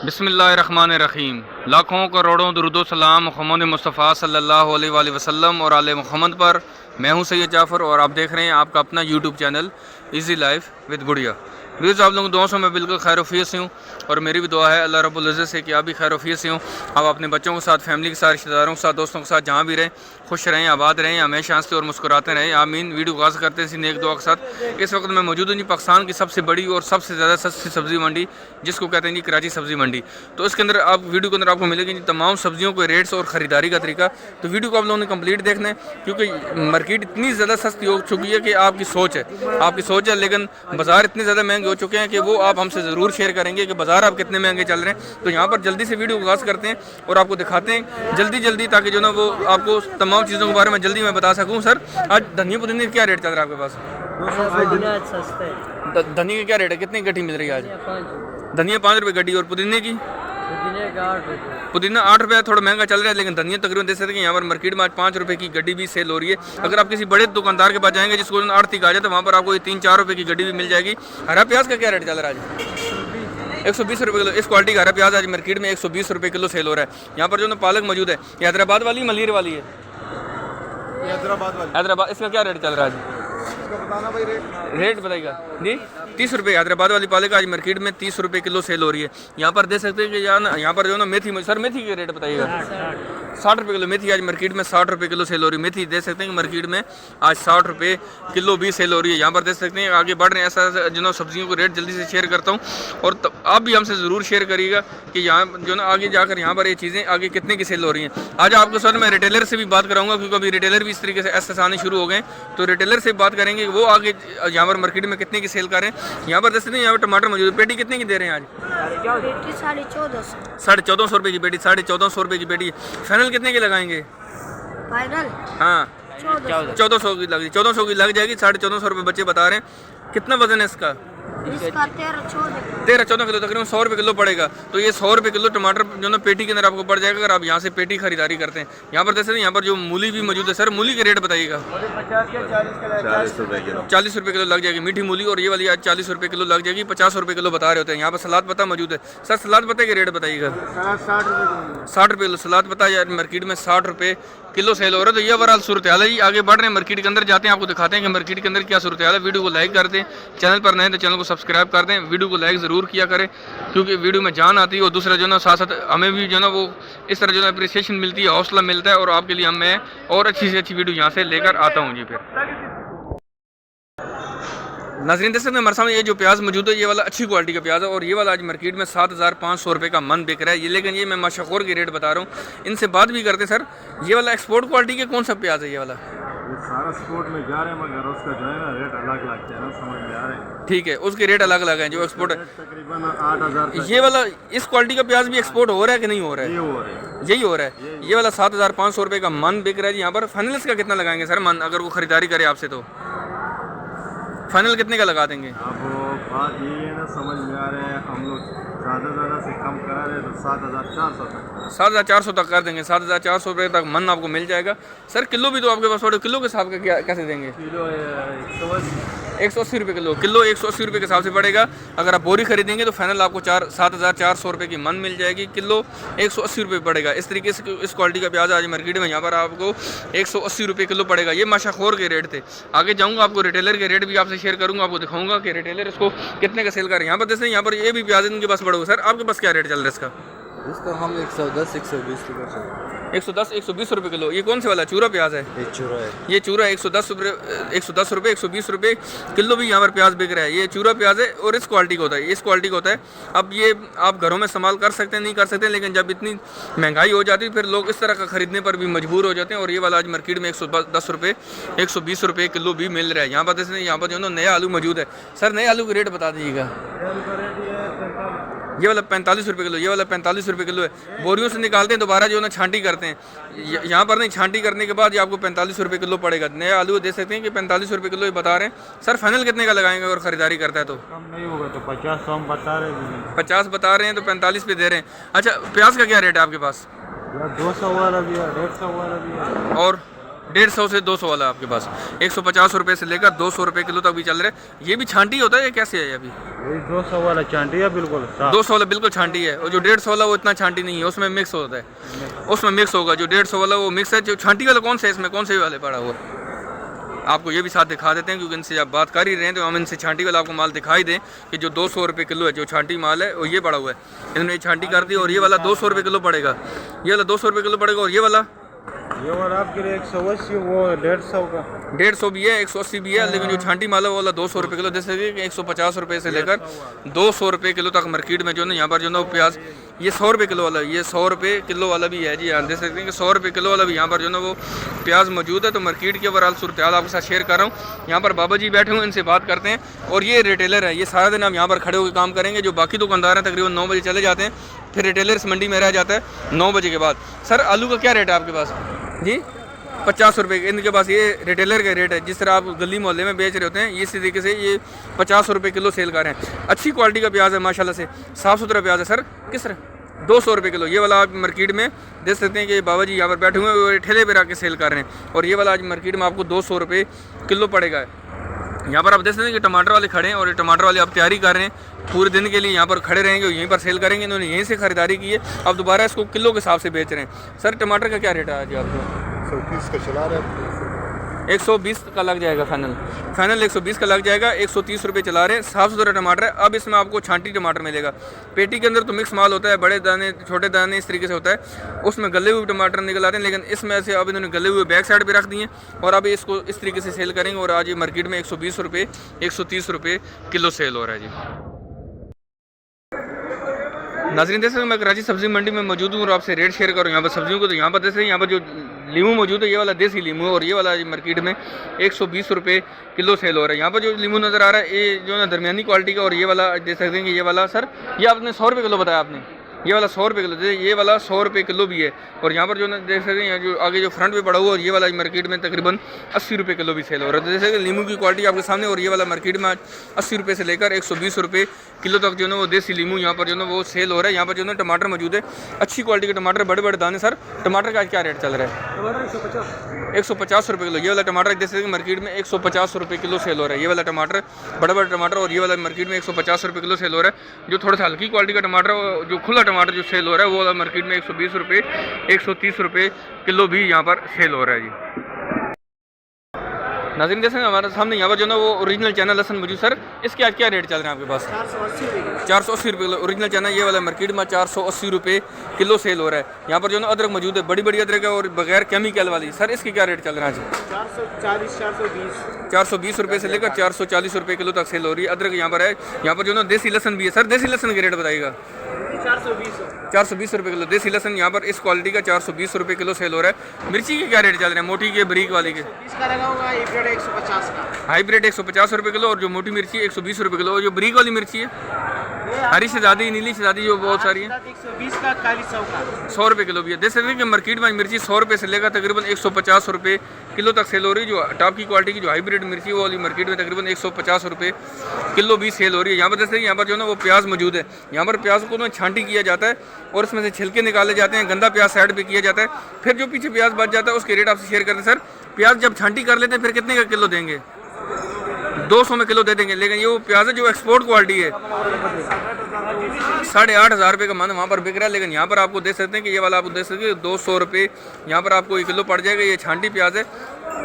बिस्मिल्लाहिर्रहमानिर्रहीम। लाखों करोड़ों दुरूदो सलाम मोहम्मद मुस्तफ़ा सल्लल्लाहु अलैहि वसल्लम और आले मोहम्मद पर। मैं हूं सैयद जाफ़र और आप देख रहे हैं आपका अपना YouTube channel easy life with गुड़िया। व्यूज़, आप लोगों की दुआओं से मैं बिल्कुल खैर से हूँ और मेरी भी दुआ है अल्लाह रब्बुल इज़्ज़त से कि आप भी खैर से हूँ। आप अपने बच्चों के साथ, फैमिली के साथ, रिश्तेदारों के साथ, दोस्तों के साथ जहाँ भी रहें, खुश रहें, आबाद रहें, हमेशा हंसते और मुस्कुराते रहें, आमीन। वीडियो को आगाज़ करते हैं इसी नेक दुआ के साथ। इस वक्त मैं मौजूद हूँ जी पाकिस्तान की सबसे बड़ी और सबसे ज़्यादा सस्ती सब्ज़ी मंडी, जिसको कहते हैं जी कराची सब्ज़ी मंडी। तो इसके अंदर आप वीडियो के अंदर आपको मिलेगी जी तमाम सब्जियों के रेट्स और ख़रीदारी का तरीका। तो वीडियो को आप लोगों ने कंप्लीट देखना है, क्योंकि मार्केट इतनी ज़्यादा सस्ती हो चुकी है कि आपकी सोच है, लेकिन बाज़ार इतने ज़्यादा महंगे हो चुके हैं कि वो आप हमसे ज़रूर शेयर करेंगे कि बाज़ार आप कितने महंगे चल रहे हैं। तो यहाँ पर जल्दी से वीडियो को आगाज़ करते हैं और आपको दिखाते हैं जल्दी, ताकि जो ना वो आपको तमाम चीज़ों के बारे में जल्दी मैं बता सकूँ। सर, आज धनिया पुदीने क्या रेट चल रहा है आपके पास? धनिया का क्या रेट है? कितनी गड्डी मिल रही है आज? धनिया 5 रुपये गड्डी। और पुदीने की? पुदीना 8 रुपये, थोड़ा महंगा चल रहा है, लेकिन धनिया तकरीबन दे सकते हैं यहाँ पर मार्केट में आज 5 रुपये की गड्डी भी सेल हो रही है। अगर आप किसी बड़े दुकानदार के पास जाएंगे जिसको आड़ती कहा जाए, तो वहाँ पर आपको 3-4 रुपये की गड्डी भी मिल जाएगी। हरा प्याज का क्या रेट चल रहा है आज? 120 रुपये किलो। इस क्वालिटी का हरा प्याज आज मार्केट में 120 रुपये किलो सेल हो रहा है। यहाँ पर जो ना पालक मौजूद है, ये हैदराबाद वाली मलीर वाली है? हैदराबाद। इसका क्या रेट चल रहा है? बताना भाई, रेट बताइएगा जी। 30 रुपये हैदराबाद वाली पालक आज मार्केट में 30 रुपये किलो सेल हो रही है। यहाँ पर देख सकते हैं कि यहाँ पर जो ना मेथी, सर मेथी के रेट बताइएगा। 60 रुपये किलो मेथी आज मार्केट में 60 रुपये किलो सेल हो रही है। मेथी देख सकते हैं कि मार्केट में आज 60 रुपये किलो भी सेल हो रही है। यहाँ पर देख सकते हैं आगे बढ़ रहे हैं। ऐसा जो ना सब्जियों को रेट जल्दी से शेयर करता हूँ और आप भी हमसे ज़रूर शेयर करिएगा कि यहाँ जो ना आगे जाकर यहाँ पर ये चीज़ें आगे कितने की सेल हो रही हैं। आज आपको सर मैं रिटेलर से भी बात कराऊंगा, क्योंकि अभी रिटेलर भी इस तरीके से ऐसे आने शुरू हो गए। तो रिटेलर से बात करेंगे वो आगे यहाँ पर मार्केट में कितने की सेल कर रहे हैं। यहाँ पर देख सकते हैं यहाँ पर टमाटर मौजूद है। पेटी कितने की दे रहे हैं आज? 1450 रुपये की पेटी। 1450 रुपये की पेटी। फाइनल कितने की लगाएंगे? फाइनल हाँ 1400 की लग 1400 की लग जाएगी। 1450 रुपये बच्चे बता रहे हैं। कितना वजन है इसका? 13-14 किलो, तकरीबन 100 रुपये किलो पड़ेगा। तो ये 100 रुपये किलो टमाटर जो ना पेटी के अंदर आपको पड़ जाएगा, अगर आप यहाँ से पेटी खरीदारी करते हैं। यहाँ पर जैसे यहाँ पर जो मूली भी मौजूद है, सर मूली के रेट बताइएगा। 40 रुपये किलो लग जाएगी मीठी मूली, और ये वाली आज 40 रुपये किलो लग जाएगी। 50 रुपये किलो बता रहे होते हैं। यहाँ पर सलाद पत्ता मौजूद है। सर सलाद पत्ते के रेट बताइएगा। 60 रुपये किलो सलाद पत्ता यार मार्केट में 60 रुपये किलो सेल हो रहा है। तो ये ओवरऑल सूरत हाल है जी। आगे बढ़ रहे हैं, मार्केट के अंदर जाते हैं, आपको दिखाते हैं कि मार्केट के अंदर क्या सूरत हाल है। वीडियो को लाइक कर दें, चैनल पर नए तो चैनल को सब्सक्राइब कर दें, वीडियो को लाइक ज़रूर किया करें, क्योंकि वीडियो में जान आती है और दूसरा जो ना साथ साथ हमें भी जो ना वो इस तरह जो है अप्रिसिएशन मिलती है, हौसला मिलता है, और आपके लिए मैं और अच्छी से अच्छी वीडियो यहाँ से लेकर आता हूँ जी। फिर नाज़रीन देख सकते हैं हमारे सामने ये जो प्याज मौजूद है, ये वाला अच्छी क्वालिटी का प्याज है, और ये वाला आज मार्केट में 7500 रुपये का मन बिक रहा है ये। लेकिन ये मैं मशहूर की रेट बता रहा हूँ। इनसे बात भी करते सर, ये वाला एक्सपोर्ट क्वालिटी के कौन सा प्याज है? ये वाला सारा एक्सपोर्ट में जा रहे हैं, मगर उसका जो है ना रेट अलग लगता है ना, समझ में आ रहे हैं। ठीक है, उसके रेट अलग अलग हैं जो एक्सपोर्ट है। तकरीबन 8000। ये वाला इस क्वालिटी का प्याज भी एक्सपोर्ट हो रहा है कि नहीं हो रहा है? यही हो रहा है। ये वाला 7500 रुपये का मन बिक रहा है जी यहाँ पर। फाइनल इसका कितना लगाएंगे सर मन, अगर वो खरीदारी करे आपसे तो फाइनल कितने का लगा देंगे? अब बात ये है ना, समझ में आ रहे हैं, हम लोग ज़्यादा से कम करा रहे तो 7400 तक। 7400 तक कर देंगे। 7400 रुपये तक मन आपको मिल जाएगा। सर किलो भी तो आपके पास, किलो के हिसाब का क्या कैसे देंगे? किलो 180 रुपये किलो। किलो 180 रुपये के हिसाब से पड़ेगा। अगर आप बोरी खरीदेंगे तो फाइनल आपको 7400 रुपये की मन मिल जाएगी। किलो 180 रुपये पड़ेगा। इस तरीके से इस क्वालिटी का प्याज आज मार्केट में यहाँ पर आपको 180 रुपये किलो पड़ेगा। ये मशहूर के रेट थे। आगे जाऊँगा आपको रिटेलर के रेट भी आपसे शेयर करूँगा, आपको दिखाऊंगा कि रिटेलर इसको कितने का सेल कर रहे हैं। यहाँ पर जैसे यहाँ पर ये भी प्याज इनके पास पड़ोगे। सर आपके पास क्या रेट चल रहा है इसका? इसका हम 110-120 रुपये 110-120 रुपये किलो। ये कौन से वाला चूरा प्याज है? ये चूरा है। ये चूरा 110 रुपये 120 रुपये किलो भी यहाँ पर प्याज बिक रहा है। ये चूरा प्याज है और इस क्वालिटी का होता है, इस क्वालिटी का होता है। अब ये आप घरों में इस्तेमाल कर सकते हैं, नहीं कर सकते, लेकिन जब इतनी महंगाई हो जाती है फिर लोग इस तरह का खरीदने पर भी मजबूर हो जाते हैं। और ये वाला आज मार्केट में 110 रुपये 120 रुपये किलो भी मिल रहा है। यहाँ पर जैसे यहाँ पर जो है नया आलू मौजूद है। सर नए आलू का रेट बता दीजिएगा। ये वाला 45 रुपये किलो। ये वाला 45 रुपये किलो है। बोरियों से निकालते हैं, दोबारा जो है ना छांटी करते हैं। यहाँ पर नहीं, छांटी करने के बाद ये आपको 45 रुपये किलो पड़ेगा। नया आलू दे सकते हैं कि 45 रुपये किलो ये बता रहे हैं। सर फाइनल कितने का लगाएंगे अगर खरीदारी करता है तो? कम नहीं होगा तो 50 हम बता रहे हैं। 50 बता रहे हैं तो 45 पे दे रहे हैं। अच्छा प्याज का क्या रेट है आपके पास? 200 वाला भी है, 150 वाला भी है, और 150 से 200 वाला आपके पास 150 रुपये से लेकर 200 रुपये किलो तक भी चल रहे हैं। ये भी छांटी होता है, ये कैसे है ये अभी? 200 वाला चांटी है बिल्कुल 200 वाला बिल्कुल छांटी है, और जो 150 वाला वो इतना छांटी नहीं है, उसमें मिक्स होता है, उसमें मिक्स होगा। जो 150 वाला वो मिक्स है। जो छांटी वाला कौन सा है, इसमें कौन से वाले पड़ा हुआ है? आपको ये भी साथ दिखा देते हैं, क्योंकि इनसे जब बात कर ही रहे हैं तो हम इनसे छांटी वाला आपको माल दिखाई दें कि जो 200 रुपये किलो है, जो छांटी माल है वो ये पड़ा हुआ है। इन्होंने छांटी कर दी और ये वाला 200 रुपये किलो पड़ेगा, ये वाला 200 रुपये किलो पड़ेगा। और ये वाला आपके लिए 180, वो 150 का 150 भी है, 180 भी है, लेकिन जो छांटी माल है वो वाला 200 रुपये किलो। जैसे कि 150 रुपये से लेकर 200 रुपये किलो तक मार्केट में जो है यहाँ पर जो है वो प्याज, ये 100 रुपये किलो वाला, ये 100 रुपये किलो वाला भी है जी। आप देख सकते हैं कि 100 रुपये किलो वाला भी यहाँ पर जो है वो प्याज मौजूद है। तो मार्केट की ओवरऑल सूरत हाल आपके साथ शेयर कर रहा हूँ। यहाँ पर बाबा जी बैठे हुए, इनसे बात करते हैं। और ये रिटेलर है, ये सारा दिन हम यहाँ पर खड़े होकर काम करेंगे। जो बाकी दुकानदार हैं तकरीबन 9 बजे चले जाते हैं, फिर रिटेलर्स मंडी में रह जाता है 9 बजे के बाद। सर आलू का क्या रेट है आपके पास जी? 50 रुपये। इनके पास ये रिटेलर का रेट है। जिस तरह आप गली मोहल्ले में बेच रहे होते हैं, इसी तरीके से ये 50 रुपये किलो सेल कर रहे हैं। अच्छी क्वालिटी का प्याज है माशाल्लाह से, साफ़ सुथरा प्याज है। सर किस तरह 200 रुपये किलो। ये वाला आप मार्केट में देख सकते हैं कि बाबा जी यहाँ पर बैठे हुए हैं, वो ठेले पर आके सेल कर रहे हैं। और ये वाला आज मार्केट में आपको 200 रुपये किलो पड़ेगा। यहाँ पर आप देख सकते हैं कि टमाटर वाले खड़े हैं, और ये टमाटर वाले आप तैयारी कर रहे हैं, पूरे दिन के लिए यहाँ पर खड़े रहेंगे, यहीं पर सेल करेंगे। इन्होंने यहीं से खरीदारी की है, अब दोबारा इसको किलो के हिसाब से बेच रहे हैं। सर टमाटर का क्या रेट है आज आपको? 130 का चला रहा है। 120 का लग जाएगा फाइनल 120 का लग जाएगा। 130 रुपये चला रहे हैं। साफ़ सुथरा टमाटर है। अब इसमें आपको छांटी टमाटर मिलेगा। पेटी के अंदर तो मिक्स माल होता है, बड़े दाने छोटे दाने इस तरीके से होता है, उसमें गले हुए टमाटर निकल आते हैं। लेकिन इसमें से अब इन्होंने गले हुए बैक साइड पे रख दिए और अब इसको इस तरीके से सेल करेंगे। और आज ये मार्केट में 120 रुपये 130 रुपये किलो सेल हो रहा है जी। नाज़रीन देख सकते हैं मैं कराची सब्जी मंडी में मौजूद हूँ और आपसे रेट शेयर करूँ यहाँ पर सब्जियों को। तो यहाँ पर देख सकते हैं, यहाँ पर जो लीमू मौजूद है, ये वाला देसी लीमू है, और ये वाला मार्केट में 120 रुपये किलो सेल हो रहा है। यहाँ पर जो लीमू नज़र आ रहा है ये जो है ना दरमियानी क्वालिटी का। और ये वाला देख सकते हैं कि ये वाला सर ये आपने 100 रुपये किलो बताया आपने, ये वाला 100 रुपये किलो, ये वाला 100 रुपये किलो भी है। और यहाँ पर जो देख सकते हैं जो आगे जो फ्रंट पे पड़ा हुआ है, और ये वाला मार्केट में तकरीबन 80 रुपये किलो भी सेल हो रहा है। जैसे कि लीमू की क्वालिटी आपके सामने। और ये वाला मार्केट में 80 रुपये से लेकर 120 रुपये किलो तक जो है वो देसी लीमू यहाँ पर जो है वो सेल हो रहा है। यहाँ पर जो है टमाटर मौजूद है, अच्छी क्वालिटी के टमाटर, बड़े बड़े दाने। सर टमाटर का क्या रेट चल रहा है? 150 रुपये किलो। ये वाला टमाटर जैसे कि मार्केट में 150 रुपये किलो सेल हो रहा है। ये वाला टमाटर बड़ा बड़ा टमाटर, और ये वाला मार्केट में 150 रुपये किलो सेल हो रहा है। जो थोड़ा सा हल्की क्वालिटी का टमाटर, जो खुला टमाटर जो सेल हो रहा है, वो वाला मार्केट में 120 रुपये 130 रुपये किलो भी यहाँ पर सेल हो रहा है जी। नाज़रीन जैसे हमारे सामने यहाँ पर जो है वो ओरिजिनल चना लहसन मौजूद। सर इसके आज क्या रेट चल रहे हैं आपके पास? 480 रुपये किलो ओरिजिनल चना। ये वाला मार्केट में 480 रुपये किलो सेल हो रहा है। यहाँ पर जो है अदरक मौजूद है, बड़ी बड़ी अदरक है और बगैर केमिकल वाली। सर इसके क्या रेट चल रहा है आज? 420 रुपये से लेकर 440 रुपये किलो तक सेल हो रही है। अदरक यहाँ पर है। यहाँ पर जो है देसी लहसन भी है। सर देसी लहसन के रेट बताइएगा। 420 रुपये किलो देसी लहसन यहाँ पर इस क्वालिटी का 420 रुपये किलो सेल हो रहा है। मिर्ची के क्या रेट चल रहे हैं? मोटी के बरीक वाली के? हाइब्रिड 150 रुपये किलो, और जो मोटी मिर्ची 120 रुपये किलो। और जो बरीक वाली मिर्ची है हरी शहजादी, नीली शहजादी जो बहुत सारी है 120 का 100 रुपये किलो भी है। देख सकते हैं कि मार्केट में मिर्ची 100 रुपये से लेकर तकरीबन 150 रुपये किलो तक सेल हो रही है। जो टॉप की क्वालिटी की जो हाइब्रिड मिर्ची है वो वाली मार्केट में तकरीबन 150 रुपये किलो भी सेल हो रही है। यहाँ पर देख सकते हैं यहाँ पर जो है ना वो प्याज मौजूद है। यहाँ पर प्याज को ना छांटी किया जाता है और उसमें से छिलके निकाले जाते हैं, गंदा प्याज साइड पर किया जाता है, फिर जो पीछे प्याज बच जाता है उसके रेट आपसे शेयर करते हैं। सर प्याज जब छांटी कर लेते हैं फिर कितने का किलो देंगे? 200 में किलो दे देंगे। लेकिन ये वो प्याज है जो एक्सपोर्ट क्वालिटी है, 8,500 रुपये का मन वहाँ पर बिक रहा है। लेकिन यहाँ पर आपको देख सकते हैं कि ये वाला आपको देख सकते हैं 200 रुपये यहाँ पर आपको 1 किलो पड़ जाएगा। ये छांटी प्याज है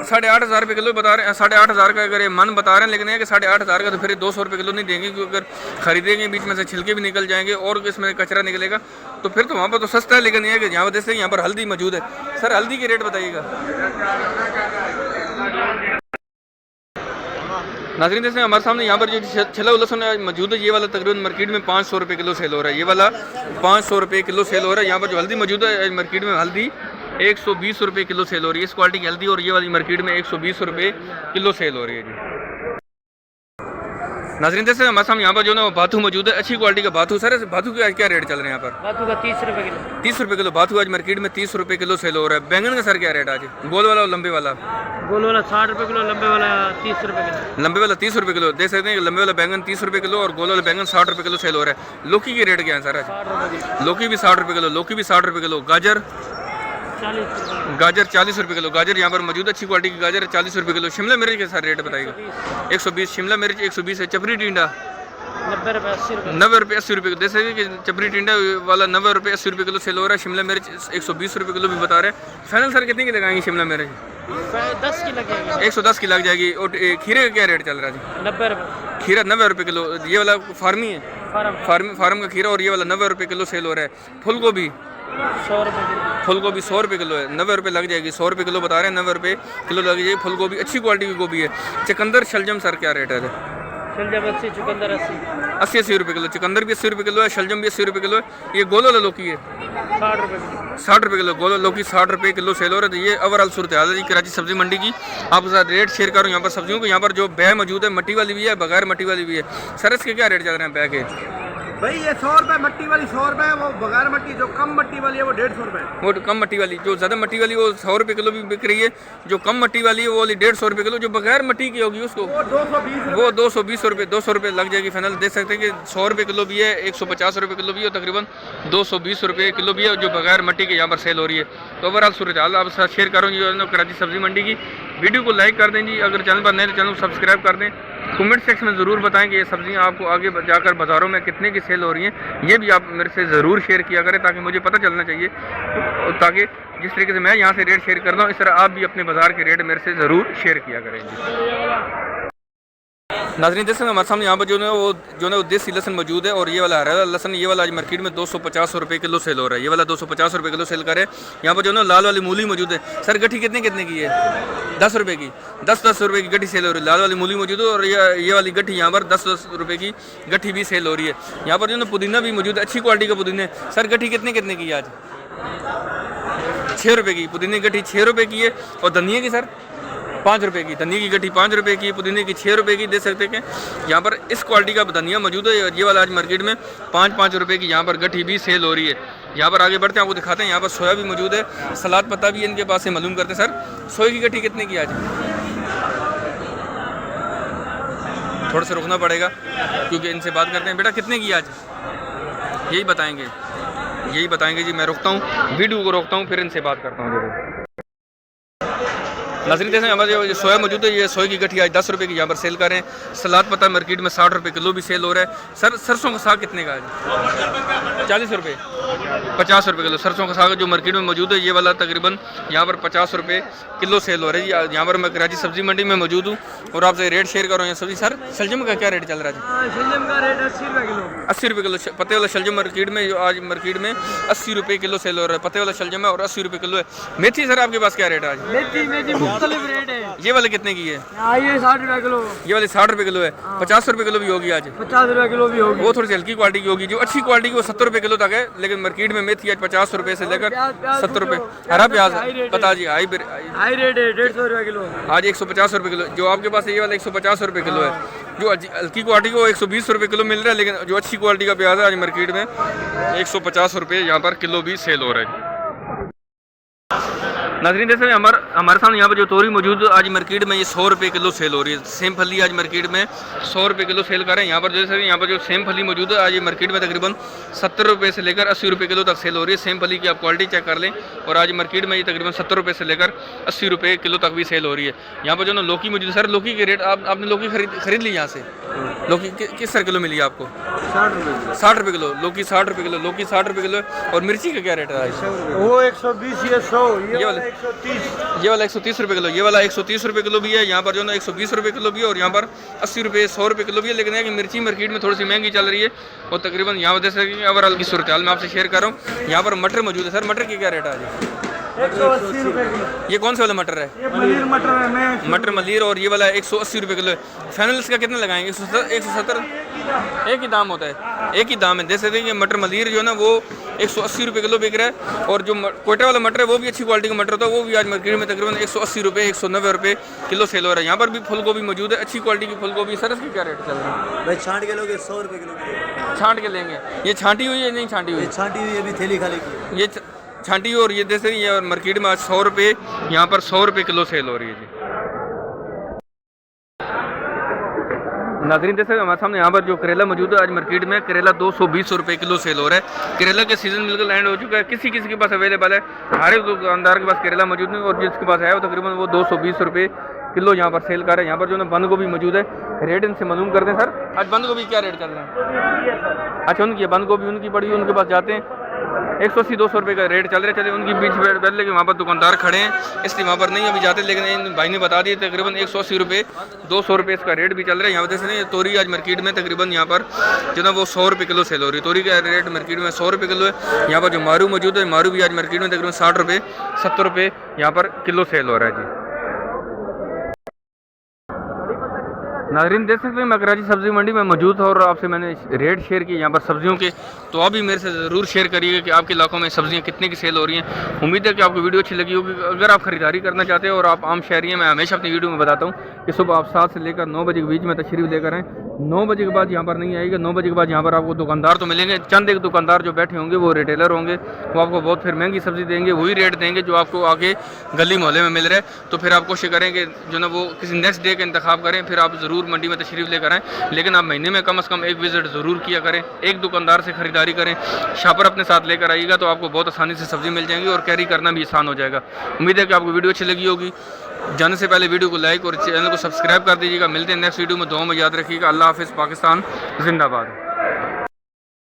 8,500 रुपये किलो बता रहे हैं। 8,500 का अगर ये मन बता रहे हैं, लेकिन ये कि 8,500 का तो फिर 200 रुपये किलो नहीं देंगे, क्योंकि अगर खरीदेंगे बीच में से छिलके भी निकल जाएंगे और इसमें कचरा निकलेगा, तो फिर तो वहाँ पर तो सस्ता है। लेकिन ये कि यहाँ पर देख सकते हैं यहाँ पर हल्दी मौजूद है। सर हल्दी के रेट बताइएगा। नाज़रीन जैसे हमारे सामने यहाँ पर जो छिला हुआ लहसुन मौजूद है, ये वाला तकरीबन मार्केट में 500 रुपये किलो सेल हो रहा है। ये वाला 500 रुपये किलो सेल हो रहा है। यहाँ पर जो हल्दी मौजूद है मार्केट में हल्दी 120 रुपये किलो सेल हो रही है। इस क्वालिटी की हल्दी और ये वाली मार्केट में 120 रुपये किलो सेल हो रही है जी। नाज़रीन जैसे हमारे सामने यहाँ पर जो ना बाथू मौजूद है, अच्छी क्वालिटी का बाथू। सर बाथू के आज क्या रेट चल रहे हैं यहाँ पर? बाथू का 30 रुपये किलो। 30 रुपये किलो बाथू आज मार्केट में 30 रुपये किलो सेल हो रहा है। बैंगन का सर क्या रेट आज? गोल वाला और लंबे वाला? गोल वाला 60 रुपये किलो, लंबे वाला 30 रुपये किलो। लंबे वाला 30 रुपये किलो। देख सकते हैं लंबे वाला बैंगन 30 रुपये किलो और गोल वाला बैंगन 60 रुपये किलो सेल हो रहा है। लौकी के रेट क्या है सर आज? 60 रुपये किलो। लौकी भी 60 रुपये किलो, लौकी भी 60 रुपये किलो। गाजर 40 रुपये। गाजर 40 रुपये किलो, गाजर यहाँ पर मौजूद है, अच्छी क्वालिटी की गाजर है 40 रुपये किलो। शिमला मिर्च के साथ रेट बताइएगा। 120 शिमला मिर्च 120 है। चपरी टिंडा 90 रुपये 80 रुपये। 90 रुपये 80 रुपये किलो। जैसे कि चपरी टिंडा वाला 90 रुपये 80 रुपये किलो सेल हो रहा है। शिमला मिर्च 120 रुपये किलो भी बता रहे हैं। फाइनल सर कितने की लगाएंगे शिमला मिर्च? 10 की लगेगी। 110 की लग जाएगी। और खीरे का क्या रेट चल रहा है जी? 90 रुपये। खीरा 90 रुपये किलो। ये वाला फार्मी है, फार्म फार्म का खीरा, और ये वाला 90 रुपये किलो सेल हो रहा है। फूल गोभी 100 रुपये किलो। फूल गोभी 100 रुपये किलो है, 90 रुपये लग जाएगी। 100 रुपये किलो बता रहे हैं, 90 रुपये किलो लग जाएगी फूल गोभी। अच्छी क्वालिटी की गोभी है। चुकंदर शलजम सर क्या रेट है? शलजम 80, चुकंदर 80। 80 रुपये किलो। चुकंदर भी 80 रुपये किलो है, शलजम भी 80 रुपये किलो है। ये गोलो वाला लौकी है 60 रुपये किलो। 60 रुपये किलो। गोलो लौकी 60 रुपये किलो सेल हो रहा है। तो ये ओवरऑल सूरत हाल है जी कराची सब्जी मंडी की। आपके साथ रेट शेयर करूँ यहाँ पर सब्जियों को। यहाँ पर जो बै मौजूद है, मट्टी वाली भी है, बगैर मट्टी वाली भी है। सर इसके क्या रेट चल रहे हैं बै के? भाई ये 100 रुपये मट्टी वाली 100 रुपये, वो बगैर मट्टी जो कम मट्टी वाली है वो 150 रुपये। वो कम मट्टी वाली, जो ज़्यादा मट्टी वाली वो 100 रुपये किलो भी बिक रही है। जो कम मट्टी वाली है वो वाली 150 रुपये किलो। जो बगैर मट्टी की होगी उसको वो 220 वो 220 रुपये 200 रुपये लग जाएगी फाइनल। देख सकते हैं कि 100 रुपये किलो भी है, 150 रुपये किलो भी है, तकरीबन 220 रुपये किलो भी है जो बगैर मट्टी के यहाँ पर सेल हो रही है। तो ओवरऑल सूरत हाल आप साथ शेयर करूँ जी कराची सब्जी मंडी की। वीडियो को लाइक कर दें जी, अगर चैनल पर नए तो चैनल को सब्सक्राइब कर दें। कमेंट सेक्शन में ज़रूर बताएं कि ये सब्जियां आपको आगे जाकर बाज़ारों में कितने की सेल हो रही हैं। ये भी आप मेरे से ज़रूर शेयर किया करें ताकि मुझे पता चलना चाहिए, ताकि जिस तरीके से मैं यहाँ से रेट शेयर करता हूँ इस तरह आप भी अपने बाज़ार के रेट मेरे से ज़रूर शेयर किया करेंगे। नाज़रीन जैसे हमारे सामने यहाँ पर जो है वो देसी लहसन मौजूद है, और ये वाला हरा लहसन, ये वाला आज मार्केट में 250 रुपये किलो सेल हो रहा है। ये वाला 250 रुपये किलो सेल करे। यहाँ पर जो है लाल वाली मूली मौजूद है। सर गठी कितने की है? 10 रुपये की। 10 रुपये की गठी सेल हो रही है। लाल वाली मूली मौजूद है, और ये वाली गठी यहाँ पर 10 रुपये की गठी भी सेल हो रही है। यहाँ पर जो है पुदीना भी मौजूद है, अच्छी क्वालिटी का पुदीना है। सर गठी कितने की है आज? 6 रुपये की। पुदीने की गठी 6 रुपये की है। और धनिया की सर 5 रुपये की। धनिया की गठी 5 रुपये की, पुदीने की 6 रुपये की। दे सकते हैं कि यहाँ पर इस क्वालिटी का धनिया मौजूद है। ये वाला आज मार्केट में 5-5 रुपये की यहाँ पर गठी भी सेल हो रही है। यहाँ पर आगे बढ़ते हैं, आपको दिखाते हैं। यहाँ पर सोया भी मौजूद है, सलाद पत्ता भी इनके पास से मालूम करते हैं। सर सोए की गठी कितने की आज? थोड़ा सा रुकना पड़ेगा क्योंकि इनसे बात करते हैं। बेटा कितने की आज? यही बताएंगे जी। मैं रुकता हूँ, वीडियो को रोकता हूँ, फिर इनसे बात करता हूँ। नाज़रीन जैसे हमारे जो सोया मौजूद है, ये सोए की गठी आज 10 रुपये की यहाँ पर सेल कर रहे हैं। सलाद पत्ता मार्केट में 60 रुपये किलो भी सेल हो रहा है। सर सरसों का साग कितने का आज? 40 रुपये 50 रुपये किलो। सरसों का साग जो मार्केट में मौजूद है, ये वाला तकरीबन यहाँ पर 50 रुपये किलो सेल हो रहा है। यहाँ पर मैं कराची सब्जी मंडी में मौजूद हूँ और आपसे रेट शेयर कर रहा हूँ सब्जी। सर शलजम का क्या रेट चल रहा है? शलजम का रेट 80 रुपये किलो। 80 रुपये किलो पत्ते वाला शलजम मार्केट में आज मार्केट में 80 रुपये किलो सेल हो रहा है। पत्ते वाला शलजम है और 80 रुपये किलो है। मेथी सर आपके पास क्या रेट है आज? मेथी मुख्तलिफ रेट है। ये वाले कितने की है? ये 60 रुपये किलो। ये वाली 60 रुपये किलो है। 50 रुपये किलो भी होगी आज? 50 रुपये किलो भी होगी। वो थोड़ी सी हल्की क्वालिटी की होगी। जो अच्छी क्वालिटी की वो 70 रुपये किलो तक है, लेकिन मार्केट में मेथी आज 50 रुपये से लेकर 70 रुपये। हरा प्याज पता जी हाई रेट है 150 रुपये किलो आज 150 रुपये किलो। जो आपके पास है ये वाला 150 रुपये किलो है। जो हल्की क्वालिटी को 120 रुपये किलो मिल रहा है, लेकिन जो अच्छी क्वालिटी का प्याज है आज मार्केट में 150 रुपये यहाँ पर किलो भी सेल हो रहा है। नाज़रीन जैसे हमारे सामने यहाँ पर जो तोरी मौजूद आज मार्केट में ये 100 रुपये किलो सेल हो रही है। सेम फली आज मार्केट में 100 रुपये किलो सेल कर रहे हैं। यहाँ पर जैसे यहाँ पर जो सेम फली मौजूद है आज ये मार्केट में तकरीबन 70 रुपये से लेकर 80 रुपये किलो तक सेल हो रही है। सेम फली की आप क्वालिटी चेक कर लें, और आज मार्केट में ये तकरीबन 70 रुपये से लेकर 80 रुपये किलो तक भी सेल हो रही है। यहाँ पर जो ना लौकी मौजूद है। सर लौकी के रेट आपने लौकी खरीद ली यहाँ से? लौकी किस सर किलो मिली आपको? 60 रुपये किलो। लौकी 60 रुपये किलो। लौकी 60 रुपये किलो है। और मिर्ची का क्या रेट है आज? वो 120 ये 100 ये वाला 130 रुपये किलो। ये वाला 130 रुपये किलो भी है। यहाँ पर जो ना 120 रुपये किलो भी है, और यहाँ पर 80 रुपये 100 रुपये किलो भी है। लेकिन है कि मिर्ची मार्केट में थोड़ी सी महंगी चल रही है, और तकरीबन यहाँ जैसे कि ओवरऑल की सूरत हाल मैं आपसे शेयर कर रहा हूँ। यहाँ पर मटर मौजूद है। सर मटर की क्या रेट है आज? 180 रुपये किलो। ये कौन सा वाला मटर है? ये मलीर मटर है। मटर मलीर। और ये वाला 180 रुपये किलो है। फाइनल इसका कितना लगाएंगे? 170। एक ही दाम होता है, एक ही दाम है। जैसे देखिए मटर मलीर जो है ना वो 180 रुपये किलो बिक रहा है, और जो कोयटा वाला मटर है वो भी अच्छी क्वालिटी का मटर होता है, वो भी आज मार्केट में तकरीबन 180 रुपये 190 रुपये किलो सेल हो रहा है। यहाँ पर भी फूल गोभी मौजूद है, अच्छी क्वालिटी की फूल गोभी। सर इसकी क्या रेट चल रहा है? भाई छांट के लोगे 100 रुपये किलो। छांट के लेंगे। ये छांटी हुई है नहीं छांटी हुई? छांटी हुई अभी थैली खाली की। ये छांटी हुई, और ये जैसे ये मार्केट में आज 100 रुपये यहाँ पर 100 रुपये किलो सेल हो रही है जी। नाज़रीन जैसे हमारे सामने यहाँ पर जो करेला मौजूद है, आज मार्केट में करेला 220 रुपये किलो सेल हो रहा है। करेला के सीज़न बिल्कुल एंड हो चुका है, किसी किसी के पास अवेलेबल है, हर एक दुकानदार के पास करेला मौजूद नहीं, और जिसके पास है वो तकरीबन वो 220 रुपये किलो यहाँ पर सेल कर रहे हैं। यहाँ पर जो है बंद गोभी मौजूद है, रेट इनसे मालूम करते हैं। सर आज बंद गोभी क्या रेट चल रहे हैं? अच्छा, उनकी बंद गोभी उनकी पड़ी हुई, उनके पास जाते हैं 180-200 रुपये का रेट चल रहा है। चलिए उनकी बीच पहले कि वहाँ पर दुकानदार खड़े हैं, इसलिए वहाँ पर नहीं अभी जाते, लेकिन इन भाई ने बता दिए तकरीबन 180 रुपये 200 रुपये इसका रेट भी चल रहा है। यहाँ वजह से नहीं, तोरी आज मार्केट में तकरीबन यहाँ पर जो ना वो 100 रुपये किलो सेल हो रही है। तोरी का रेट मार्केट में 100 रुपये किलो है। यहाँ पर जो मारू मौजूद है, मारू भी आज मार्केट में तकरीबन 60 रुपये 70 रुपये यहाँ पर किलो सेल हो रहा है जी। नाज़रीन देख सकते हैं मैं कराची सब्ज़ी मंडी में मौजूद हूँ और आपसे मैंने रेट शेयर किए यहाँ पर सब्जियों के, तो आप भी मेरे से ज़रूर शेयर करिएगा कि आपके इलाकों में सब्जियाँ कितने की सेल हो रही हैं। उम्मीद है कि आपको वीडियो अच्छी लगी होगी। अगर आप खरीदारी करना चाहते हैं और आप आम शहरी हैं, मैं हमेशा अपनी वीडियो में बताता हूँ कि सुबह आप 7 से लेकर 9 बजे के बीच में तशरीफ़ लेकर आएँ। 9 बजे के बाद यहाँ पर नहीं आएगा। 9 बजे के बाद यहाँ पर आपको दुकानदार तो मिलेंगे, चंद एक दुकानदार जो बैठे होंगे वो रिटेलर होंगे, वो आपको बहुत फिर महंगी सब्ज़ी देंगे, वही रेट देंगे जो आपको आगे गली मोहल्ले में मिल रहा है। तो फिर आप कोशिश करें कि जो ना वो किसी नेक्स्ट डे का इंतखाब करें, फिर आप ज़रूर मंडी में तशरीफ़ लेकर आएँ। लेकिन आप महीने में कम से कम एक विज़िट ज़रूर किया करें, एक दुकानदार से ख़रीदारी करें, शॉपर अपने साथ लेकर आइएगा तो आपको बहुत आसानी से सब्ज़ी मिल जाएगी और कैरी करना भी आसान हो जाएगा। उम्मीद है कि आपको वीडियो अच्छी लगी होगी। जाने से पहले वीडियो को लाइक और चैनल को सब्सक्राइब कर दीजिएगा। मिलते हैं नेक्स्ट वीडियो में। दुआ में याद रखिएगा। अल्लाह हाफ़िज़। पाकिस्तान जिंदाबाद।